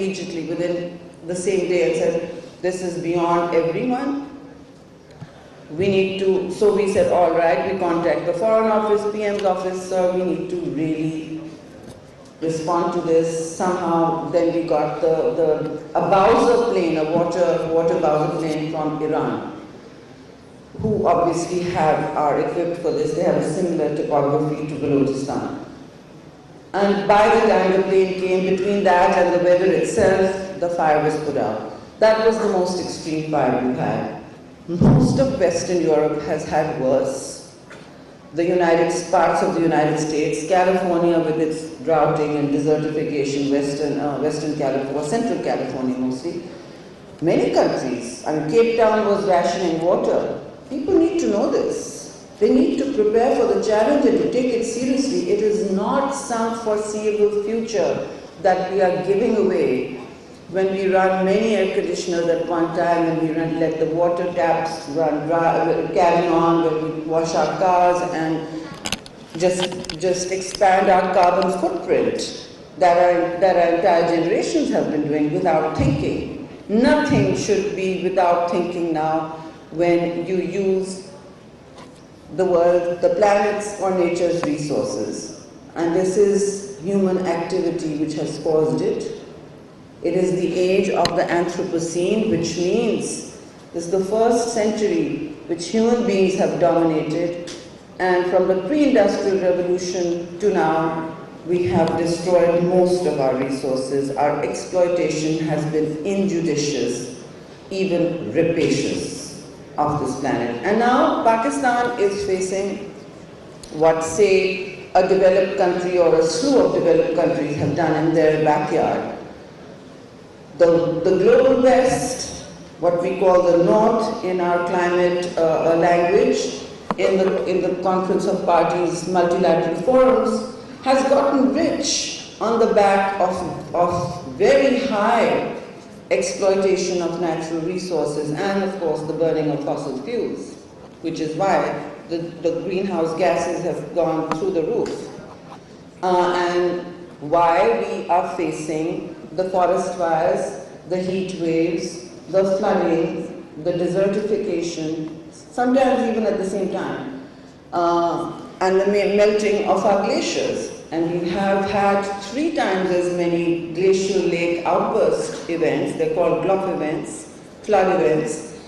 immediately within the same day and said, this is beyond everyone. We need to, so we said, all right, we contact the Foreign Office, PM's office, we need to really respond to this somehow. Then we got a Bowser plane, a water Bowser plane from Iran, who obviously are equipped for this. They have a similar topography to Balochistan. And by the time the plane came, between that and the weather itself, the fire was put out. That was the most extreme fire we've had. Most of Western Europe has had worse. Parts of the United States, California with its droughting and desertification, Western California, Central California mostly. Many countries, Cape Town was rationing water. People need to know this. They need to prepare for the challenge and to take it seriously. It is not some foreseeable future that we are giving away when we run many air conditioners at one time and we let the water taps run dry, carry on, when we wash our cars and just expand our carbon footprint that our entire generations have been doing without thinking. Nothing should be without thinking now when you use the world, the planet's or nature's resources. And this is human activity which has caused it. It is the age of the Anthropocene, which means this is the first century which human beings have dominated, and from the pre-industrial revolution to now, we have destroyed most of our resources. Our exploitation has been injudicious, even rapacious of this planet. And now Pakistan is facing what, say, a developed country or a slew of developed countries have done in their backyard. The global west, what we call the north in our climate language, in the Conference of Parties multilateral forums, has gotten rich on the back of very high exploitation of natural resources and, of course, the burning of fossil fuels, which is why the greenhouse gases have gone through the roof. And why we are facing the forest fires, the heat waves, the flooding, the desertification, sometimes even at the same time, and the melting of our glaciers. And we have had 3 times as many glacial lake outburst events, they're called GLOF events, flood events,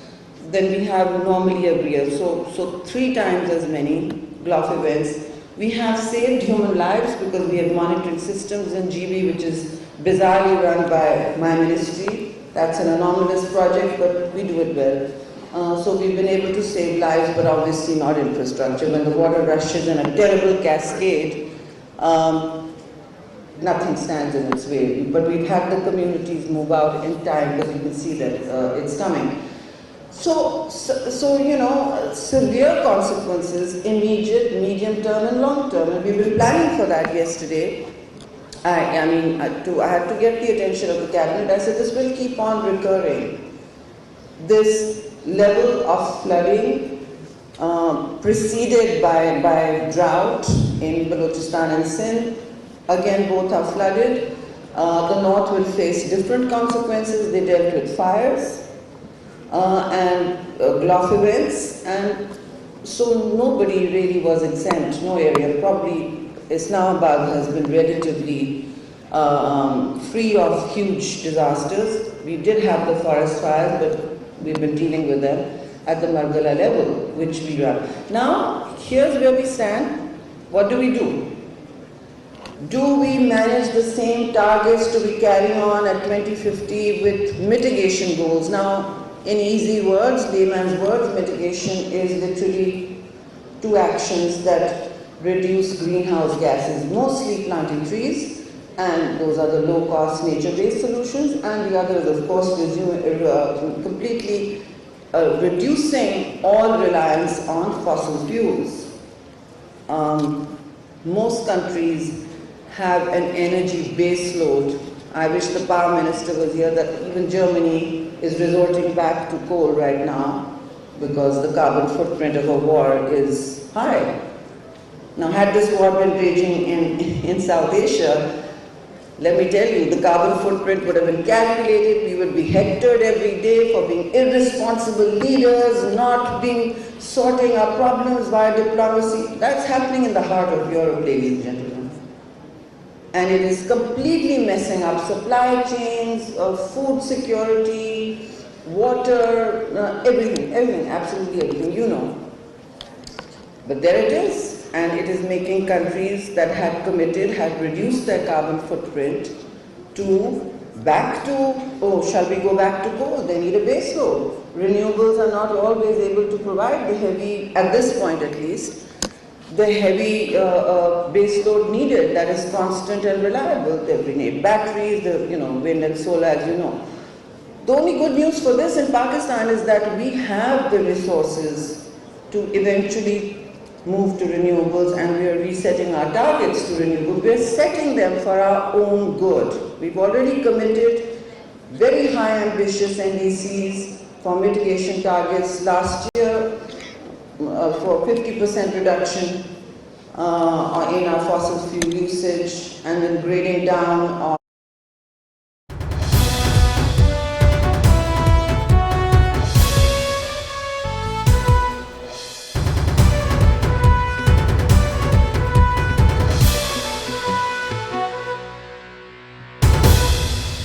than we have normally every year. So 3 times as many GLOF events. We have saved human lives because we have monitoring systems in GB, which is bizarrely run by my ministry. That's an anomalous project, but we do it well. So we've been able to save lives, but obviously not infrastructure. When the water rushes in a terrible cascade, nothing stands in its way. But we've had the communities move out in time because you can see that it's coming. So you know, severe consequences, immediate, medium term and long term. And we've been planning for that yesterday. I had to get the attention of the cabinet. I said, this will keep on recurring. This level of flooding preceded by drought in Balochistan and Sindh. Again, both are flooded. The north will face different consequences. They dealt with fires and GLOF events, and so nobody really was exempt, no area. Probably Islamabad has been relatively free of huge disasters. We did have the forest fires, but we've been dealing with them at the Margala level, which we run. Now, here's where we stand. What do we do? Do we manage the same targets to be carrying on at 2050 with mitigation goals? Now, in easy words, layman's words, mitigation is literally 2 actions that reduce greenhouse gases, mostly planting trees, and those are the low-cost nature-based solutions, and the other is, of course, completely reducing all reliance on fossil fuels. Most countries have an energy base load. I wish the power minister was here, that even Germany is resorting back to coal right now because the carbon footprint of a war is high. Now, had this war been raging in South Asia, Let me tell you, the carbon footprint would have been calculated, we would be hectored every day for being irresponsible leaders, not sorting our problems via diplomacy. That's happening in the heart of Europe, ladies and gentlemen. And it is completely messing up supply chains, food security, water, everything, absolutely everything, you know. But there it is. And it is making countries that had committed, had reduced their carbon footprint shall we go back to coal? They need a base load. Renewables are not always able to provide the heavy, at this point at least, the heavy base load needed that is constant and reliable. We need batteries, wind and solar, as you know. The only good news for this in Pakistan is that we have the resources to eventually move to renewables, and we are resetting our targets to renewables. We are setting them for our own good. We've already committed very high ambitious NDCs for mitigation targets last year for 50% reduction in our fossil fuel usage, and then grading down